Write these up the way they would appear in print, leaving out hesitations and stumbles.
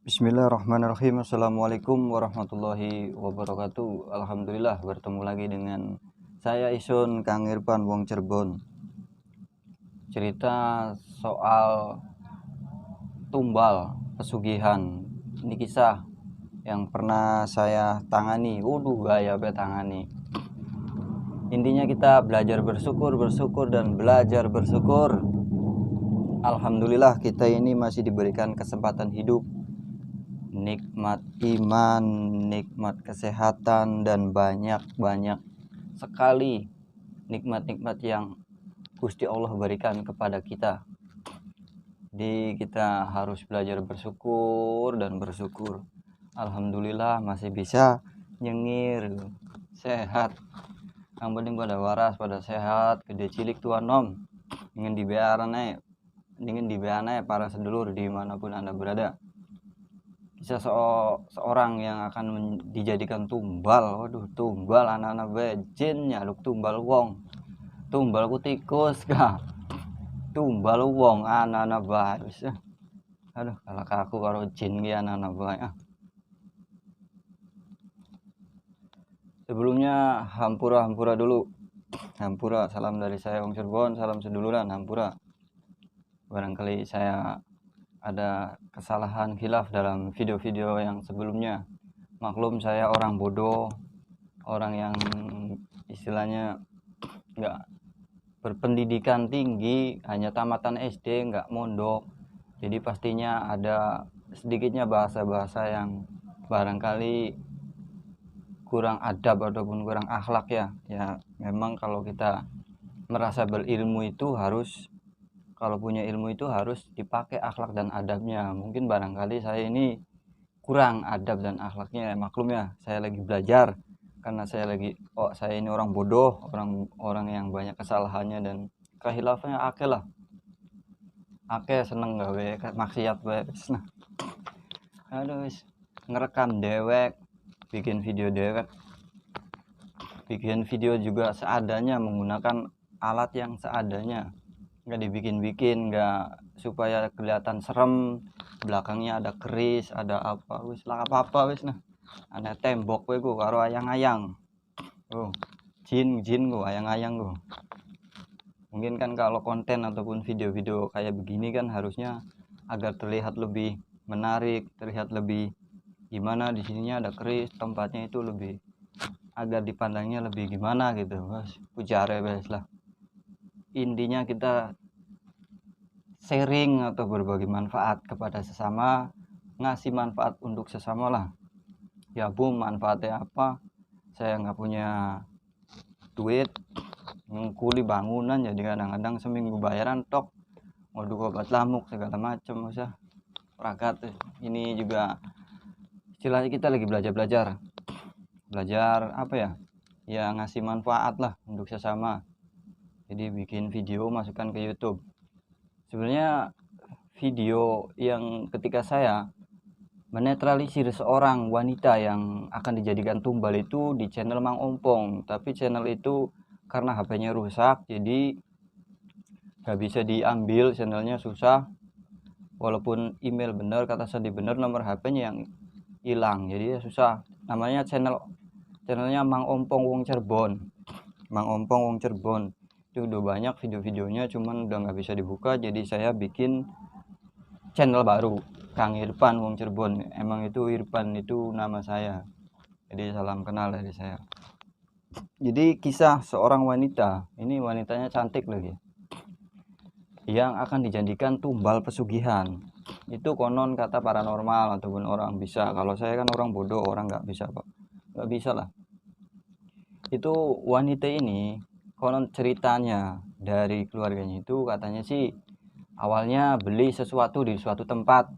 Bismillahirrahmanirrahim. Assalamualaikum warahmatullahi wabarakatuh. Alhamdulillah bertemu lagi dengan saya Isun Kang Irfan Wong Cirebon. Cerita soal tumbal pesugihan. Ini kisah yang pernah saya tangani. Gaya tangani. Intinya kita belajar bersyukur dan belajar bersyukur. Alhamdulillah kita ini masih diberikan kesempatan hidup, nikmat iman, nikmat kesehatan, dan banyak sekali nikmat-nikmat yang Gusti Allah berikan kepada kita. Jadi kita harus belajar bersyukur dan bersyukur. Alhamdulillah masih bisa nyengir, sehat. Yang penting pada waras, pada sehat, gede cilik tua nom. Ingin dibeana para sedulur dimanapun Anda berada. Bisa seorang yang akan dijadikan tumbal. Waduh, tumbal anak-anak bejin nyaluk tumbal wong. Tumbal ku tikus kah? Tumbal wong anak-anak bae. Aduh, kalau aku karo jin ki anak-anak bae. Sebelumnya hampura dulu. Hampura, salam dari saya Wong Cirebon, salam seduluran hampura. Barangkali saya ada kesalahan khilaf dalam video-video yang sebelumnya. Maklum, saya orang bodoh, orang yang istilahnya nggak berpendidikan tinggi, hanya tamatan SD, nggak mondok. Jadi pastinya ada sedikitnya bahasa-bahasa yang barangkali kurang adab ataupun kurang akhlak ya. Ya memang kalau kita merasa berilmu itu harus, kalau punya ilmu itu harus dipakai akhlak dan adabnya. Mungkin barangkali saya ini kurang adab dan akhlaknya, maklum ya, saya lagi belajar. Karena saya ini orang bodoh, orang yang banyak kesalahannya dan kehilafannya akeh lah. Akeh seneng gawe maksiat bae. Nah, aduh wis ngerekam dewek, bikin video dewek. Bikin video juga seadanya, menggunakan alat yang seadanya. Nggak dibikin-bikin, nggak supaya kelihatan serem, belakangnya ada keris, ada apa, wis lah apa wis. Nah, ada tembok kowe ku karo ayang-ayang. Oh, jin ku ayang-ayang ku. Mungkin kan kalau konten ataupun video-video kayak begini kan harusnya agar terlihat lebih menarik, terlihat lebih gimana, di sininya ada keris, tempatnya itu lebih agar dipandangnya lebih gimana gitu. Wes pujare wes lah. Intinya kita sharing atau berbagi manfaat kepada sesama, ngasih manfaat untuk sesama lah. Ya bu, manfaatnya apa? Saya nggak punya duit ngkuli bangunan, jadi kadang-kadang seminggu bayaran tok, ngoduk obat lamuk segala macam. Usah ragat. Ini juga istilahnya kita lagi belajar apa ya, ya ngasih manfaat lah untuk sesama. Jadi bikin video, masukkan ke YouTube. Sebenarnya video yang ketika saya menetralisir seorang wanita yang akan dijadikan tumbal itu di channel Mang Ompong, tapi channel itu karena HP-nya rusak, jadi gak bisa diambil, channelnya susah. Walaupun email bener, kata sandi bener, nomor HP-nya yang hilang, jadi ya susah. Namanya channelnya Mang Ompong Wong Cirebon. Mang Ompong Wong Cirebon itu udah banyak video-videonya, cuman udah nggak bisa dibuka, jadi saya bikin channel baru, Kang Irfan Wong Cirebon. Emang itu Irfan itu nama saya, jadi salam kenal dari saya. Jadi kisah seorang wanita, ini wanitanya cantik lagi, yang akan dijadikan tumbal pesugihan. Itu konon kata paranormal ataupun orang bisa. Kalau saya kan orang bodoh, orang nggak bisa pak, nggak bisa lah. Itu wanita ini konon ceritanya dari keluarganya itu katanya sih awalnya beli sesuatu di suatu tempat,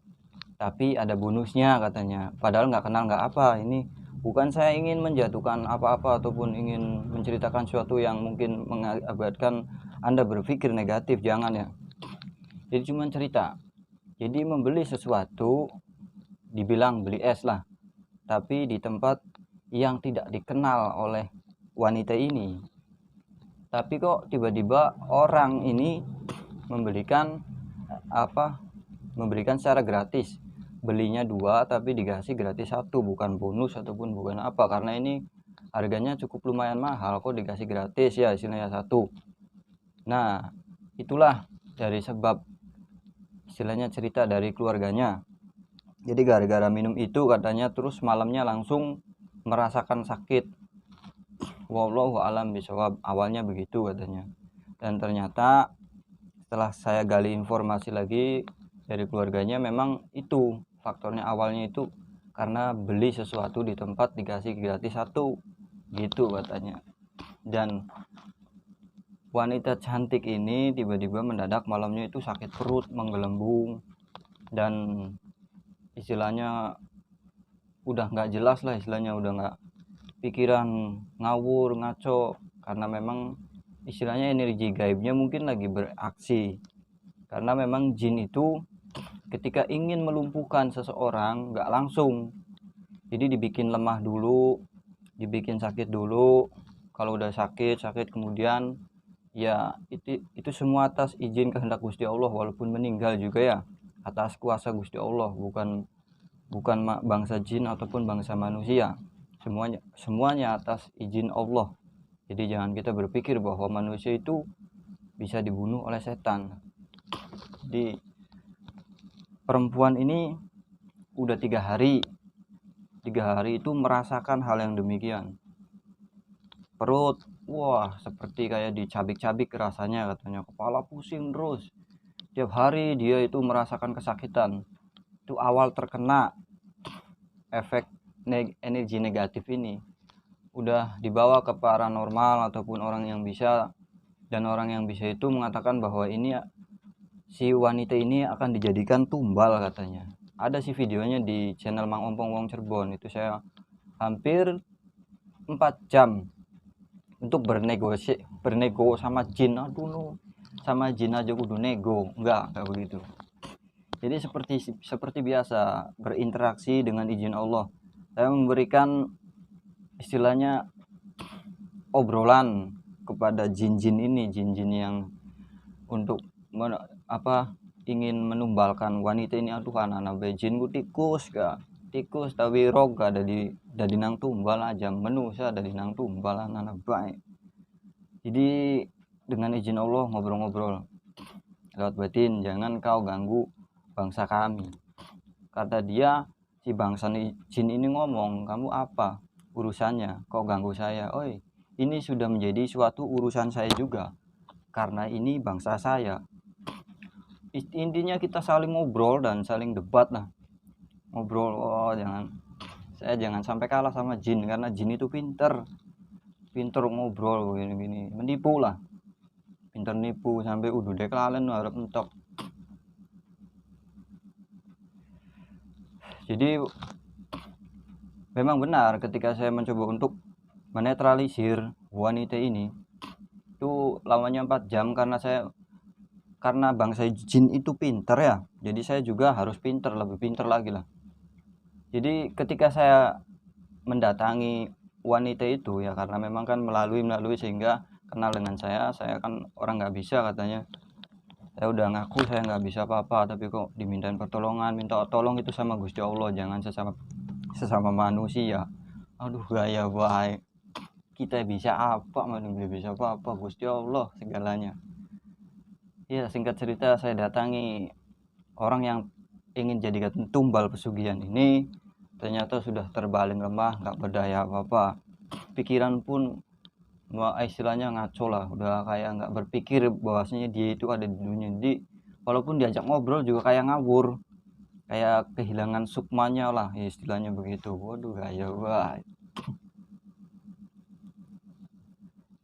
tapi ada bonusnya katanya. Padahal nggak kenal nggak apa. Ini bukan saya ingin menjatuhkan apa-apa ataupun ingin menceritakan sesuatu yang mungkin mengakibatkan Anda berpikir negatif, jangan ya. Jadi cuma cerita. Jadi membeli sesuatu, dibilang beli es lah, tapi di tempat yang tidak dikenal oleh wanita ini. Tapi kok tiba-tiba orang ini memberikan secara gratis belinya 2 tapi dikasih gratis 1, bukan bonus ataupun bukan apa, karena ini harganya cukup lumayan mahal kok dikasih gratis ya istilahnya 1. Nah itulah dari sebab istilahnya cerita dari keluarganya. Jadi gara-gara minum itu katanya terus malamnya langsung merasakan sakit. Wallahu alam bisawab, awalnya begitu katanya. Dan ternyata setelah saya gali informasi lagi dari keluarganya, memang itu faktornya, awalnya itu karena beli sesuatu di tempat dikasih gratis 1 gitu katanya. Dan wanita cantik ini tiba-tiba mendadak malamnya itu sakit perut, menggelembung, dan istilahnya udah nggak jelas lah, istilahnya udah nggak, pikiran ngawur ngaco, karena memang istilahnya energi gaibnya mungkin lagi beraksi. Karena memang jin itu ketika ingin melumpuhkan seseorang nggak langsung, jadi dibikin lemah dulu, dibikin sakit dulu. Kalau udah sakit kemudian ya itu semua atas izin kehendak Gusti Allah, walaupun meninggal juga ya atas kuasa Gusti Allah, bukan bangsa jin ataupun bangsa manusia, semuanya atas izin Allah. Jadi jangan kita berpikir bahwa manusia itu bisa dibunuh oleh setan. Jadi perempuan ini udah 3 hari itu merasakan hal yang demikian. Perut, wah seperti kayak dicabik-cabik rasanya katanya, kepala pusing terus. Tiap hari dia itu merasakan kesakitan. Itu awal terkena efek energi negatif ini. Udah dibawa ke paranormal ataupun orang yang bisa, dan orang yang bisa itu mengatakan bahwa ini si wanita ini akan dijadikan tumbal katanya. Ada sih videonya di channel Mang Ompong Wong Cirebon, itu saya hampir 4 jam untuk bernego sama jin. Aduh, sama jin aja kudu nego, enggak begitu. Jadi seperti biasa berinteraksi dengan izin Allah. Saya memberikan istilahnya obrolan kepada jin-jin ini, jin-jin yang untuk ingin menumbalkan wanita ini. Aduh, anak-anak bejin ku tikus tapi rog ada di nang tumbal aja menusa ada di nang tumbal anak baik. Jadi dengan izin Allah ngobrol-ngobrol lewat batin, jangan kau ganggu bangsa kami, kata dia. Si bangsa jin ini ngomong, kamu apa urusannya kau ganggu saya? Oi, ini sudah menjadi suatu urusan saya juga, karena ini bangsa saya. Intinya kita saling ngobrol dan saling debat lah, ngobrol. Saya jangan sampai kalah sama jin, karena jin itu pinter ngobrol gini menipu lah, pinter nipu sampai udah deklalen harap mentok. Jadi memang benar ketika saya mencoba untuk menetralisir wanita ini itu lamanya 4 jam, karena bangsa jin itu pinter ya, jadi saya juga harus lebih pinter lagi lah. Jadi ketika saya mendatangi wanita itu ya, karena memang kan melalui sehingga kenal dengan saya kan orang nggak bisa katanya. Saya udah ngaku saya nggak bisa apa-apa, tapi kok dimintain pertolongan, minta tolong itu sama Gusti Allah, jangan sesama manusia. Aduh, gaya baik, kita bisa apa, manusia bisa apa Gusti Allah segalanya. Ya singkat cerita, saya datangi orang yang ingin jadikan tumbal pesugihan ini. Ternyata sudah terbaling lemah, nggak berdaya apa-apa, pikiran pun istilahnya ngaco lah, udah kayak nggak berpikir bahwasanya dia itu ada di dunia. Jadi walaupun diajak ngobrol juga kayak ngawur, kayak kehilangan sukmanya lah istilahnya begitu. Waduh, gaya banget.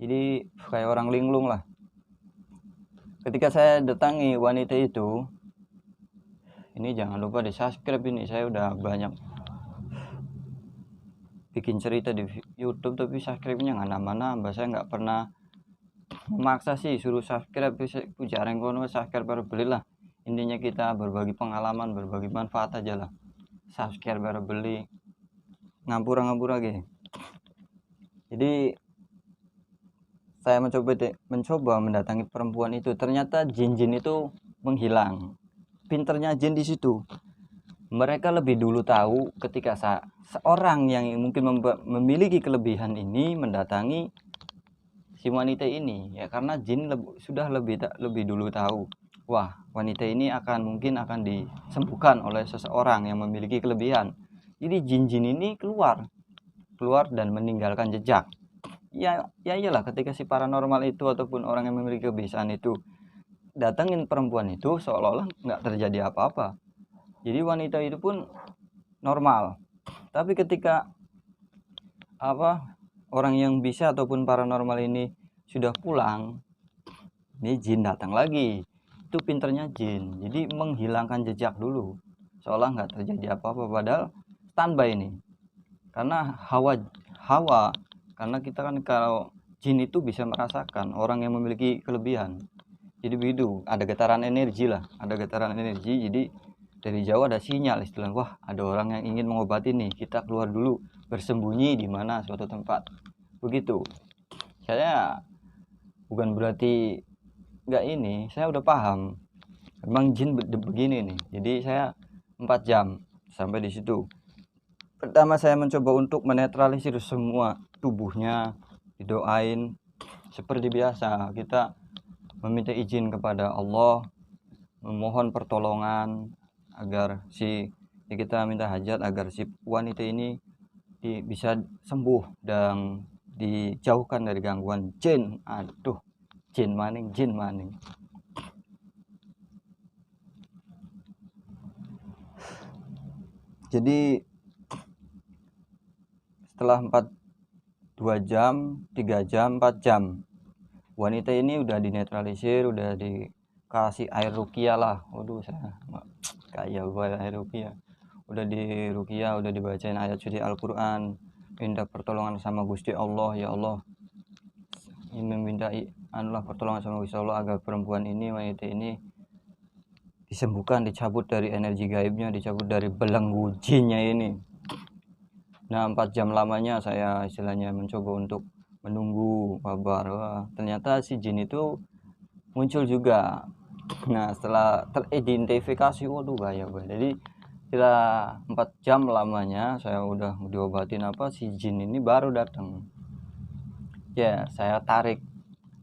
Jadi kayak orang linglung lah. Ketika saya datangi wanita itu, ini jangan lupa di subscribe, ini saya udah banyak bikin cerita di YouTube tapi subscribe-nya nggak nambah-nambah. Saya nggak pernah memaksa sih suruh subscribe, jarang kono subscribe baru beli lah. Intinya kita berbagi pengalaman, berbagi manfaat aja lah. Subscribe baru beli, ngampura lagi. Jadi saya mencoba mendatangi perempuan itu. Ternyata jin-jin itu menghilang. Pinternya jin di situ, mereka lebih dulu tahu ketika seorang yang mungkin memiliki kelebihan ini mendatangi si wanita ini, ya karena jin sudah lebih dulu tahu, wah wanita ini mungkin akan disembuhkan oleh seseorang yang memiliki kelebihan. Jadi jin-jin ini keluar dan meninggalkan jejak. Ya iyalah, ketika si paranormal itu ataupun orang yang memiliki kebiasaan itu datangin perempuan itu, seolah-olah nggak terjadi apa-apa. Jadi wanita itu pun normal. Tapi ketika orang yang bisa ataupun paranormal ini sudah pulang, ini jin datang lagi. Itu pinternya jin. Jadi menghilangkan jejak dulu, seolah nggak terjadi apa-apa, padahal standby ini. Karena hawa, karena kita kan kalau jin itu bisa merasakan orang yang memiliki kelebihan. Jadi begitu, ada getaran energi. Jadi dari jauh ada sinyal, istilah, wah ada orang yang ingin mengobati nih, kita keluar dulu, bersembunyi di mana suatu tempat. Begitu. Saya bukan berarti saya udah paham memang jin begini nih. Jadi saya 4 jam sampai di situ. Pertama saya mencoba untuk menetralisir semua tubuhnya, didoain seperti biasa, kita meminta izin kepada Allah, memohon pertolongan agar kita minta hajat agar si wanita ini bisa sembuh dan dijauhkan dari gangguan jin. Aduh, jin maning. Jadi setelah 2 jam, 3 jam, 4 jam, wanita ini udah dinetralisir, udah dikasih air ruqyah lah. Waduh, saya kayak air ruqyah. Udah di ruqyah, udah dibacain ayat suci Al-Qur'an, minta pertolongan sama Gusti Allah. Ya Allah, ini meminta pertolongan sama Gusti Allah agar perempuan ini, wanita ini disembuhkan, dicabut dari energi gaibnya, dicabut dari belenggu jinnya ini. Nah, 4 jam lamanya saya istilahnya mencoba untuk menunggu kabar. Wah, ternyata si jin itu muncul juga. Nah, setelah teridentifikasi, waduh gaya banget. Jadi setelah 4 jam lamanya saya udah diobatin si jin ini baru datang. Ya, saya tarik,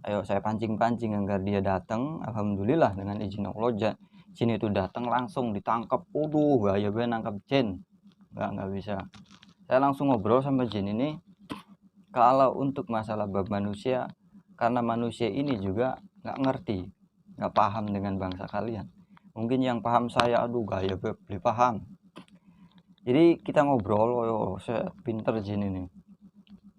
ayo saya pancing agar dia datang. Alhamdulillah dengan izin Allah, jin itu datang, langsung ditangkap. Waduh gaya banget nangkap jin. Nggak bisa. Saya langsung ngobrol sama jin ini. Kalau untuk masalah bab manusia, karena manusia ini juga nggak ngerti, nggak paham dengan bangsa kalian. Mungkin yang paham saya, aduh gaya beli paham. Jadi kita ngobrol, saya pinter jin ini.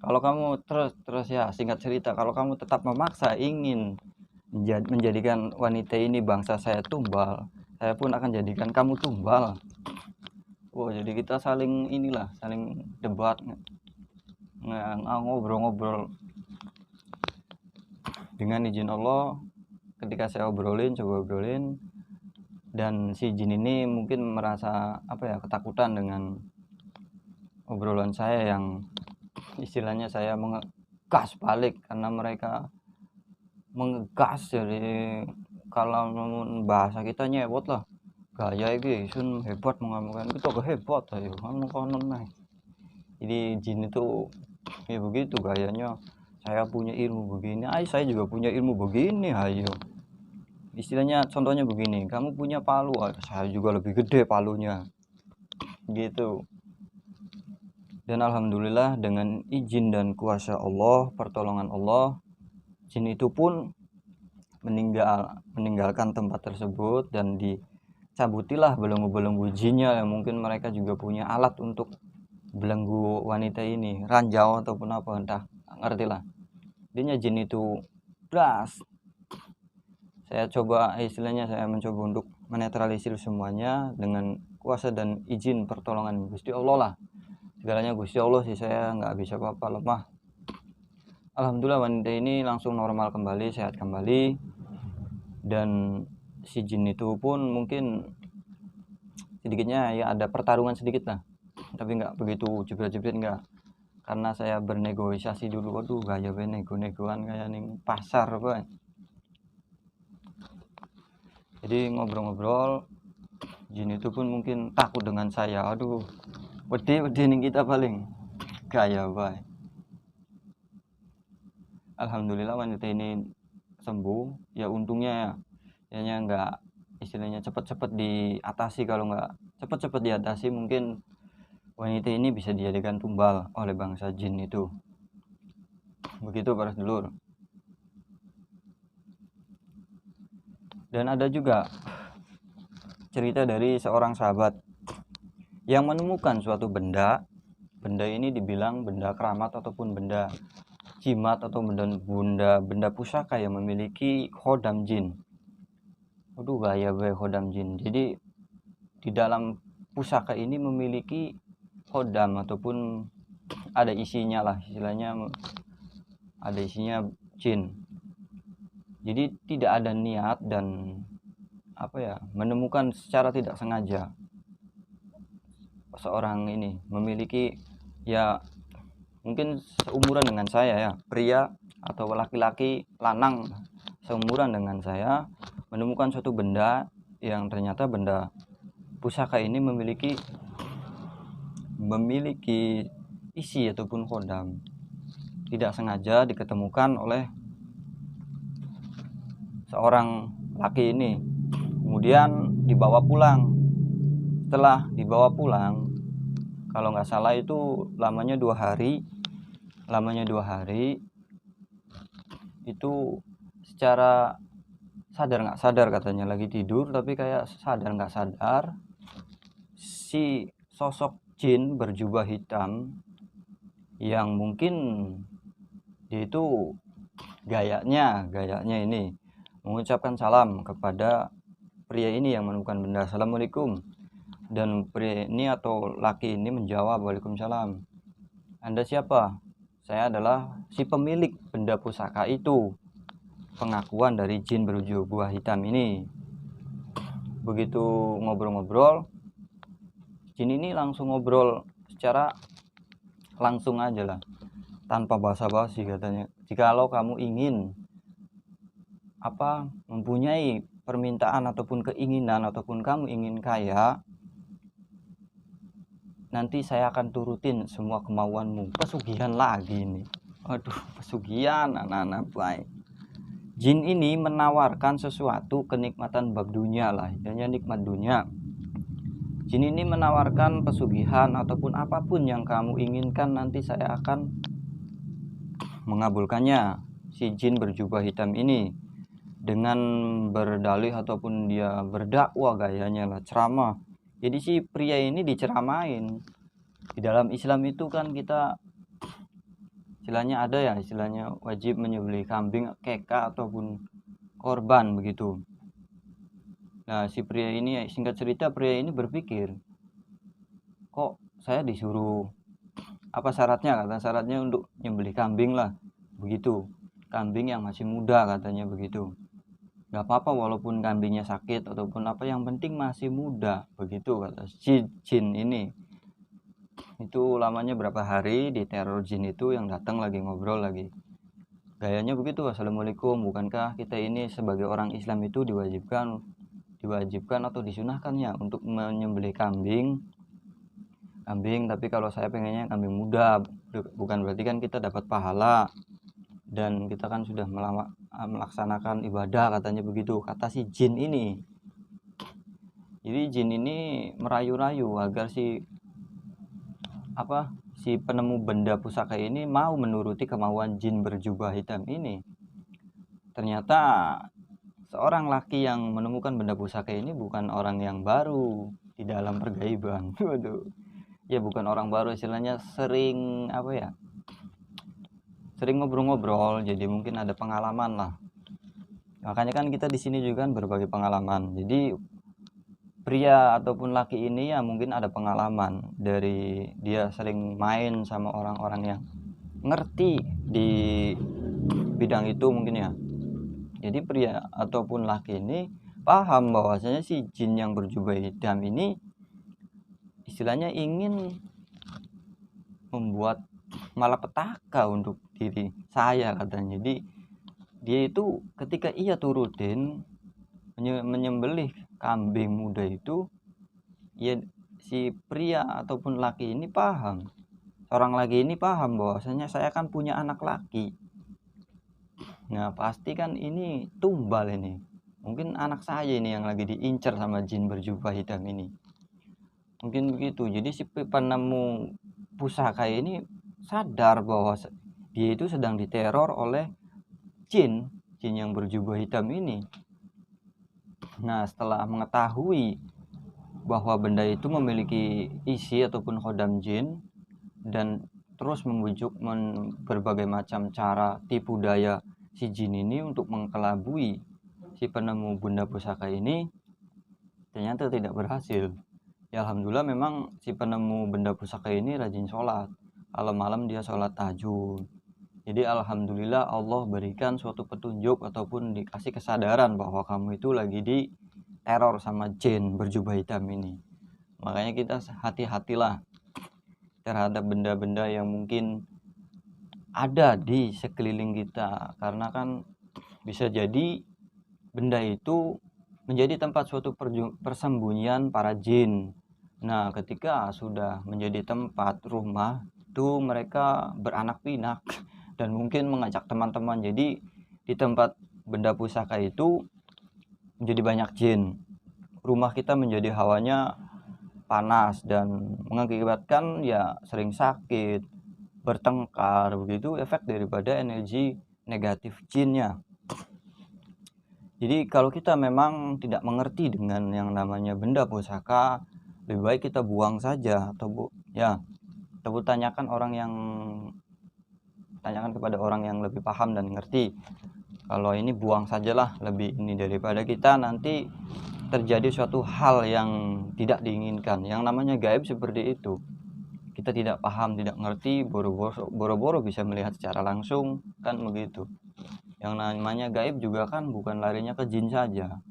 Kalau kamu terus ya, singkat cerita, kalau kamu tetap memaksa ingin menjadikan wanita ini bangsa saya tumbal, saya pun akan jadikan kamu tumbal. Jadi kita saling debat, ngobrol dengan izin Allah. Ketika saya coba obrolin, dan si jin ini mungkin merasa ketakutan dengan obrolan saya yang istilahnya saya mengegas balik, karena mereka mengegas. Jadi kalau bahasa kita nyewot lah, gaya ini sun hebat, mengamukan kita hebat ayo konon. Jadi jin itu ya begitu gayanya, saya punya ilmu begini, saya juga punya ilmu begini, ayo. Istilahnya contohnya begini, kamu punya palu, saya juga lebih gede palunya, gitu. Dan alhamdulillah dengan izin dan kuasa Allah, pertolongan Allah, jin itu pun meninggalkan tempat tersebut dan dicabutilah belenggu-belenggu jinnya, yang mungkin mereka juga punya alat untuk belenggu wanita ini, ranjau ataupun apa, entah ngerti lah. Intinya jin itu das. Saya mencoba untuk menetralisir semuanya dengan kuasa dan izin pertolongan Gusti Allah lah. Segalanya Gusti Allah sih, saya nggak bisa apa-apa, lemah. Alhamdulillah wanita ini langsung normal kembali, sehat kembali. Dan si jin itu pun mungkin sedikitnya ya ada pertarungan sedikit lah, tapi nggak begitu jebret-jebret, nggak. Karena saya bernegosiasi dulu, waduh gaya nego-negoan kayak ning pasar, Pak. Jadi ngobrol-ngobrol, Jin itu pun mungkin takut dengan saya. Aduh, wedi ning kita paling gaya bae. Alhamdulillah wanita ini sembuh. Ya untungnya ya nggak istilahnya cepet-cepet diatasi. Kalau nggak cepet-cepet diatasi mungkin wanita ini bisa dijadikan tumbal oleh bangsa jin itu. Begitu para sedulur. Dan ada juga cerita dari seorang sahabat yang menemukan suatu benda. Benda ini dibilang benda keramat ataupun benda jimat atau benda pusaka yang memiliki khodam jin. Aduh, gaya khodam jin. Jadi di dalam pusaka ini memiliki khodam ataupun ada isinya lah, istilahnya ada isinya jin. Jadi tidak ada niat dan menemukan secara tidak sengaja seorang ini memiliki, ya mungkin seumuran dengan saya ya, pria atau laki-laki lanang seumuran dengan saya menemukan suatu benda yang ternyata benda pusaka ini memiliki isi ataupun khodam. Tidak sengaja diketemukan oleh seorang laki ini, kemudian dibawa pulang. Setelah dibawa pulang, kalau nggak salah itu lamanya 2 hari, itu secara sadar nggak sadar, katanya lagi tidur tapi kayak sadar nggak sadar si sosok jin berjubah hitam yang mungkin dia itu gayanya ini mengucapkan salam kepada pria ini yang menemukan benda. Assalamualaikum. Dan pria ini atau laki ini menjawab, waalaikumsalam. Anda siapa? Saya adalah si pemilik benda pusaka itu. Pengakuan dari jin berjubah hitam ini. Begitu ngobrol-ngobrol, jin ini langsung ngobrol secara langsung aja lah, tanpa basa-basi. Katanya, jikalau kamu ingin mempunyai permintaan ataupun keinginan ataupun kamu ingin kaya, nanti saya akan turutin semua kemauanmu. Pesugihan lagi nih. Aduh, pesugihan anak-anak baik. Jin ini menawarkan sesuatu kenikmatan bab dunia lah, istilahnya nikmat dunia. Jin ini menawarkan pesugihan ataupun apapun yang kamu inginkan, nanti saya akan mengabulkannya. Si jin berjubah hitam ini dengan berdalih ataupun dia berdakwah, gayanya lah ceramah. Jadi si pria ini diceramain. Di dalam Islam itu kan kita istilahnya ada ya, istilahnya wajib menyembelih kambing, keka ataupun korban begitu. Nah, si pria ini, singkat cerita, pria ini berpikir, kok saya disuruh apa syaratnya? Kata syaratnya untuk nyembelih kambing lah begitu. Kambing yang masih muda katanya begitu. Gak apa-apa walaupun kambingnya sakit ataupun apa, yang penting masih muda begitu kata si jin ini. Itu lamanya berapa hari di teror jin itu yang datang lagi ngobrol lagi. Gayanya begitu, assalamualaikum, bukankah kita ini sebagai orang Islam itu diwajibkan atau disunahkan ya untuk menyembelih kambing, tapi kalau saya pengennya kambing muda, bukan berarti kan kita dapat pahala dan kita kan sudah melaksanakan ibadah, katanya begitu, kata si jin ini. Jadi jin ini merayu-rayu agar si penemu benda pusaka ini mau menuruti kemauan jin berjubah hitam ini. Ternyata seorang laki yang menemukan benda pusaka ini bukan orang yang baru di dalam pergaiban. Waduh. Ya bukan orang baru, istilahnya sering sering ngobrol-ngobrol, jadi mungkin ada pengalaman lah. Makanya kan kita di sini juga kan berbagi pengalaman. Jadi pria ataupun laki ini ya mungkin ada pengalaman dari dia sering main sama orang-orang yang ngerti di bidang itu mungkin ya. Jadi pria ataupun laki ini paham bahwasanya si jin yang berjubah hitam ini istilahnya ingin membuat malapetaka untuk diri saya, katanya. Jadi dia itu ketika ia turutin menyembelih kambing muda itu, ya si pria ataupun laki ini paham, seorang laki ini paham bahwasanya saya kan punya anak laki. Nah pasti kan ini tumbal ini, mungkin anak saya ini yang lagi diincar sama jin berjubah hitam ini, mungkin begitu. Jadi si penemu pusaka ini sadar bahwa dia itu sedang diteror oleh jin yang berjubah hitam ini. Nah setelah mengetahui bahwa benda itu memiliki isi ataupun khodam jin dan terus membujuk berbagai macam cara tipu daya si jin ini untuk mengkelabui si penemu benda pusaka ini, ternyata tidak berhasil. Ya alhamdulillah memang si penemu benda pusaka ini rajin sholat, kalau malam dia sholat tahajud. Jadi alhamdulillah Allah berikan suatu petunjuk ataupun dikasih kesadaran bahwa kamu itu lagi di teror sama jin berjubah hitam ini. Makanya kita hati-hatilah terhadap benda-benda yang mungkin ada di sekeliling kita, karena kan bisa jadi benda itu menjadi tempat suatu persembunyian para jin. Nah ketika sudah menjadi tempat rumah itu mereka beranak pinak dan mungkin mengajak teman-teman. Jadi di tempat benda pusaka itu menjadi banyak jin, rumah kita menjadi hawanya panas dan mengakibatkan ya sering sakit, bertengkar, begitu efek daripada energi negatif jinnya. Jadi kalau kita memang tidak mengerti dengan yang namanya benda pusaka, lebih baik kita buang saja atau tanyakan kepada orang yang lebih paham dan ngerti. Kalau ini buang sajalah, lebih ini daripada kita nanti terjadi suatu hal yang tidak diinginkan. Yang namanya gaib seperti itu, kita tidak paham, tidak ngerti, boro-boro bisa melihat secara langsung, kan begitu. Yang namanya gaib juga kan bukan larinya ke jin saja.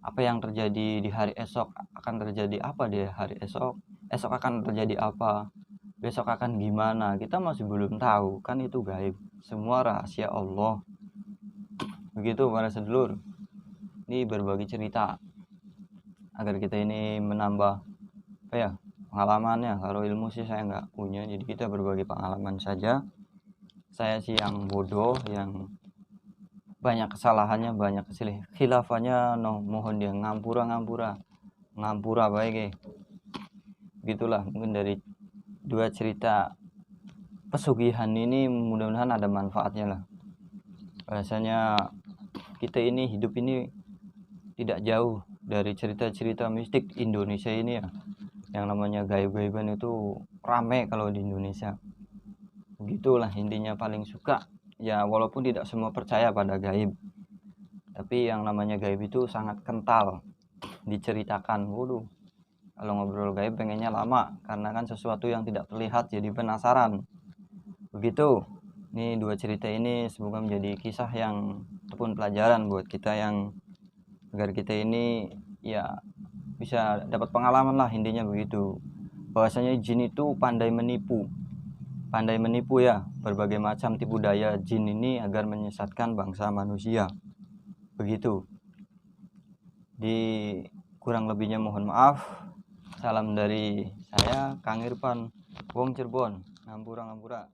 Apa yang terjadi di hari esok akan terjadi apa di hari esok, esok akan terjadi apa, besok akan gimana, kita masih belum tahu, kan itu gaib, semua rahasia Allah. Begitu para sedulur, ini berbagi cerita agar kita ini menambah pengalamannya. Kalau ilmu sih saya nggak punya, jadi kita berbagi pengalaman saja. Saya sih yang bodoh, yang banyak kesalahannya, banyak khilafannya, mohon dia ngampura baik. Gitulah mungkin dari dua cerita pesugihan ini, mudah-mudahan ada manfaatnya lah. Rasanya kita ini hidup ini tidak jauh dari cerita-cerita mistik Indonesia ini ya. Yang namanya gaib-gaiban itu rame kalau di Indonesia. Begitulah intinya, paling suka ya, walaupun tidak semua percaya pada gaib, tapi yang namanya gaib itu sangat kental diceritakan. Waduh, kalau ngobrol gaib pengennya lama, karena kan sesuatu yang tidak terlihat jadi penasaran. Begitu. Ini dua cerita ini semoga menjadi kisah yang ataupun pelajaran buat kita, yang agar kita ini ya bisa dapat pengalaman lah, intinya begitu. Bahwasanya jin itu pandai menipu ya, berbagai macam tipu daya jin ini agar menyesatkan bangsa manusia. Begitu. Di kurang lebihnya mohon maaf. Salam dari saya, Kang Irfan, Wong Cirebon, ngampura.